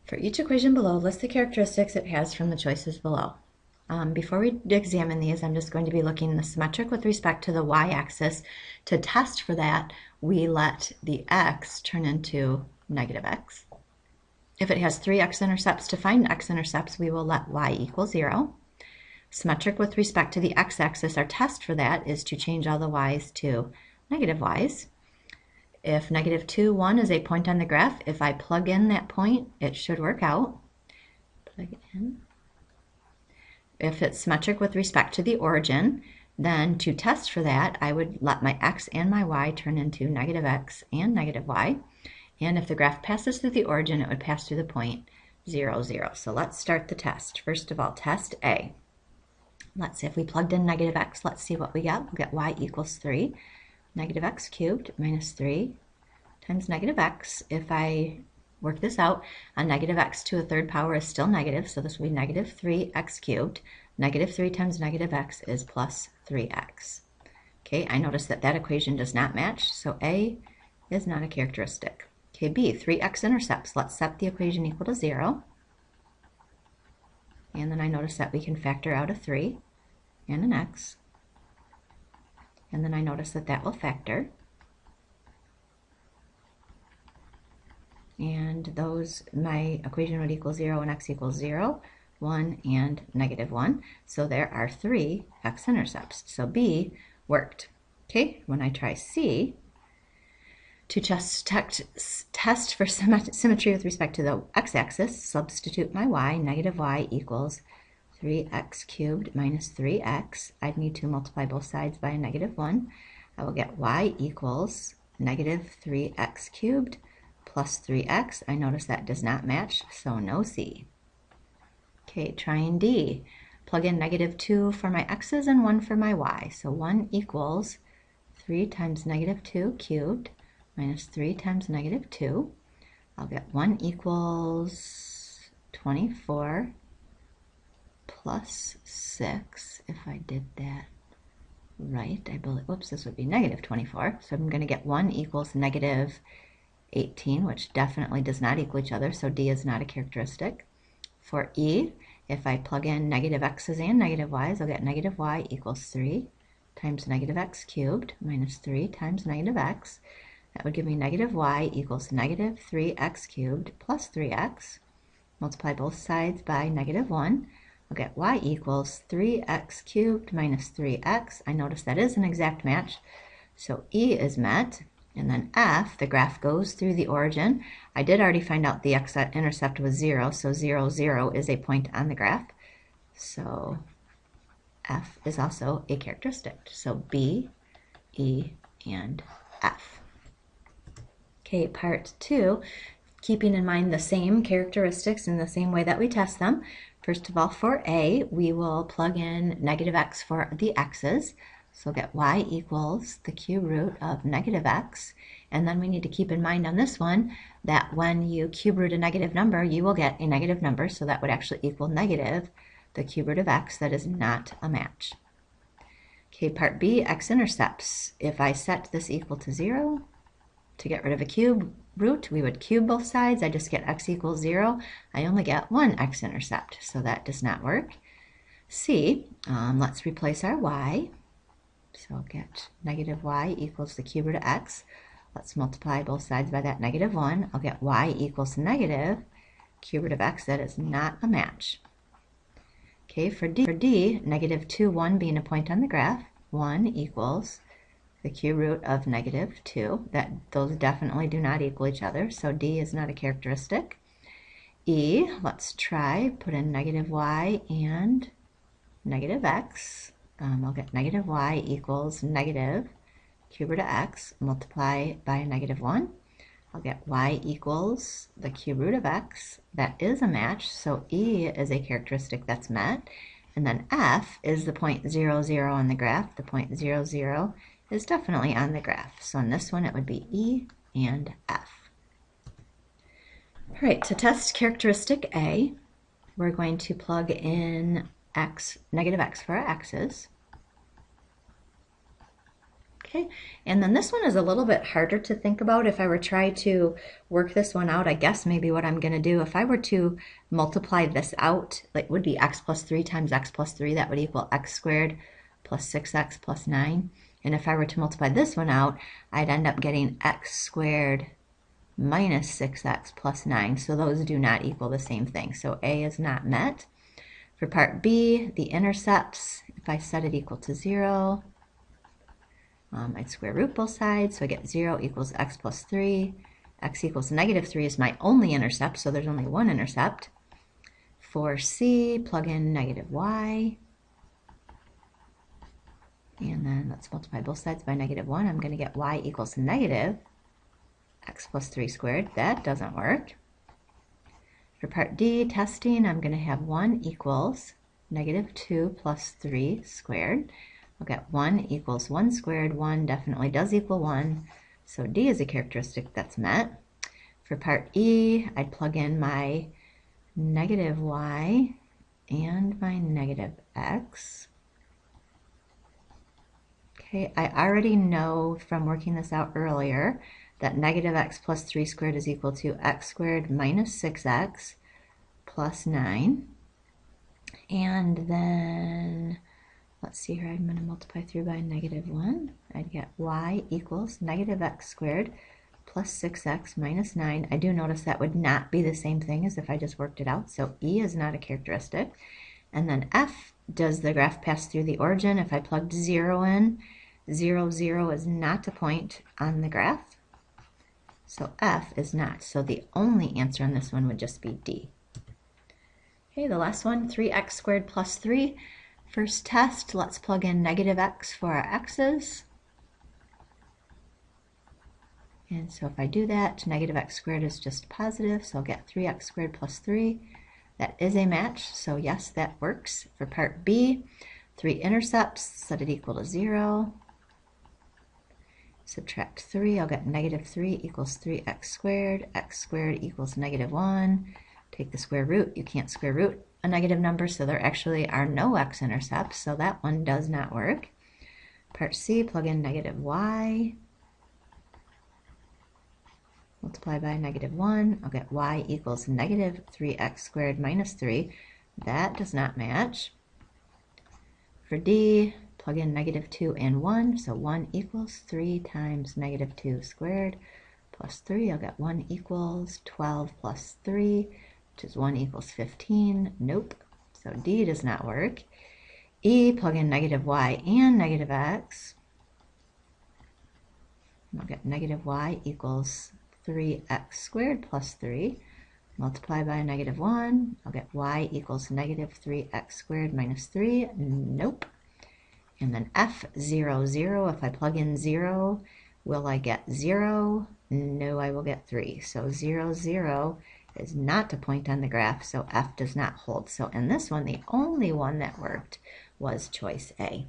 For each equation below, list the characteristics it has from the choices below. Before we examine these, I'm just going to be looking at the symmetric with respect to the y-axis. To test for that, we let the x turn into negative x. If it has 3 x-intercepts, to find x-intercepts, we will let y equal 0. Symmetric with respect to the x-axis, our test for that is to change all the y's to negative y's. If negative 2, 1 is a point on the graph, if I plug in that point, it should work out. Plug it in. If it's symmetric with respect to the origin, then to test for that, I would let my x and my y turn into negative x and negative y. And if the graph passes through the origin, it would pass through the point 0, 0. So let's start the test. First of all, test A. Let's see if we plugged in negative x, let's see what we get. We'll get y equals 3. Negative x cubed minus 3 times negative x. If I work this out, a negative x to a third power is still negative, so this will be negative 3x cubed. Negative 3 times negative x is plus 3x. Okay, I notice that that equation does not match, so A is not a characteristic. Okay, B, 3x intercepts. Let's set the equation equal to 0. And then I notice that we can factor out a 3 and an x. And then I notice that that will factor. And those, my equation would equal 0 and x equals 0, 1, and negative 1. So there are 3 x-intercepts. So B worked. Okay, when I try C, to just test for symmetry with respect to the x-axis, substitute my y, negative y equals 3x cubed minus 3x. I'd need to multiply both sides by a negative 1. I will get y equals negative 3x cubed plus 3x. I notice that does not match, so no C. Okay, trying D. Plug in negative 2 for my x's and 1 for my y. So 1 equals 3 times negative 2 cubed minus 3 times negative 2. I'll get 1 equals 24 plus 6, if I did that right. I believe, whoops, this would be negative 24. So I'm going to get 1 equals negative 18, which definitely does not equal each other, so D is not a characteristic. For E, if I plug in negative x's and negative y's, I'll get negative y equals 3 times negative x cubed minus 3 times negative x. That would give me negative y equals negative 3x cubed plus 3x. Multiply both sides by negative 1. I'll get y equals 3x cubed minus 3x. I notice that is an exact match, so E is met. And then F, the graph goes through the origin. I did already find out the x-intercept was 0, so 0, 0 is a point on the graph. So F is also a characteristic. So B, E, and F. Okay, part 2, keeping in mind the same characteristics in the same way that we test them. First of all, for A, we will plug in negative x for the x's. So get y equals the cube root of negative x. And then we need to keep in mind on this one that when you cube root a negative number, you will get a negative number. So that would actually equal negative the cube root of x. That is not a match. Okay, part B, x-intercepts. If I set this equal to 0, to get rid of a cube root, we would cube both sides. I just get x equals 0. I only get 1 x-intercept, so that does not work. C, let's replace our y. So I'll get negative y equals the cube root of x. Let's multiply both sides by that negative 1. I'll get y equals negative cube root of x. That is not a match. Okay, for D, negative 2, 1 being a point on the graph, 1 equals the cube root of negative 2. Those definitely do not equal each other, so D is not a characteristic. E, let's try, put in negative y and negative x. I'll get negative y equals negative cube root of x, multiply by a negative 1. I'll get y equals the cube root of x. That is a match, so E is a characteristic that's met. And then F is the point 0, 0 on the graph. The point 0, 0 is definitely on the graph. So in this one, it would be E and F. All right, to test characteristic A, we're going to plug in x, negative x for our x's. Okay, and then this one is a little bit harder to think about. If I were trying to work this one out, I guess maybe what I'm going to do, if I were to multiply this out, it would be x plus 3 times x plus 3. That would equal x squared plus 6x plus 9. And if I were to multiply this one out, I'd end up getting x squared minus 6x plus 9. So those do not equal the same thing. So A is not met. For part B, the intercepts, if I set it equal to 0, I'd square root both sides, so I get 0 equals x plus 3. X equals negative 3 is my only intercept, so there's only one intercept. For C, plug in negative y. And then let's multiply both sides by negative 1. I'm going to get y equals negative x plus 3 squared. That doesn't work. For part D, testing, I'm going to have 1 equals negative 2 plus 3 squared. I'll get 1 equals 1 squared. 1 definitely does equal 1. So D is a characteristic that's met. For part E, I'd plug in my negative y and my negative x. Okay, I already know from working this out earlier that negative x plus 3 squared is equal to x squared minus 6x plus 9. And then let's see here, I'm going to multiply through by negative 1. I'd get y equals negative x squared plus 6x minus 9. I do notice that would not be the same thing as if I just worked it out, so E is not a characteristic. And then F, does the graph pass through the origin? If I plugged 0 in, 0, 0 is not a point on the graph, so F is not. So the only answer on this one would just be D. Okay, the last one, 3x squared plus 3. First test, let's plug in negative x for our x's. And so if I do that, negative x squared is just positive, so I'll get 3x squared plus 3. That is a match, so yes, that works. For part B, 3 intercepts, set it equal to 0. Subtract 3, I'll get negative 3 equals 3x squared. X squared equals negative 1. Take the square root. You can't square root a negative number, so there actually are no x-intercepts, so that one does not work. Part C, plug in negative y. Multiply by negative 1. I'll get y equals negative 3x squared minus 3. That does not match. For D, plug in negative 2 and 1. So 1 equals 3 times negative 2 squared plus 3. I'll get 1 equals 12 plus 3, which is 1 equals 15. Nope. So D does not work. E, plug in negative y and negative x. I'll get negative y equals 3x squared plus 3. Multiply by negative 1. I'll get y equals negative 3x squared minus 3. Nope. And then F, 0, 0. If I plug in 0, will I get 0? No, I will get 3. So 0, 0 is not a point on the graph, so F does not hold. So in this one, the only one that worked was choice A.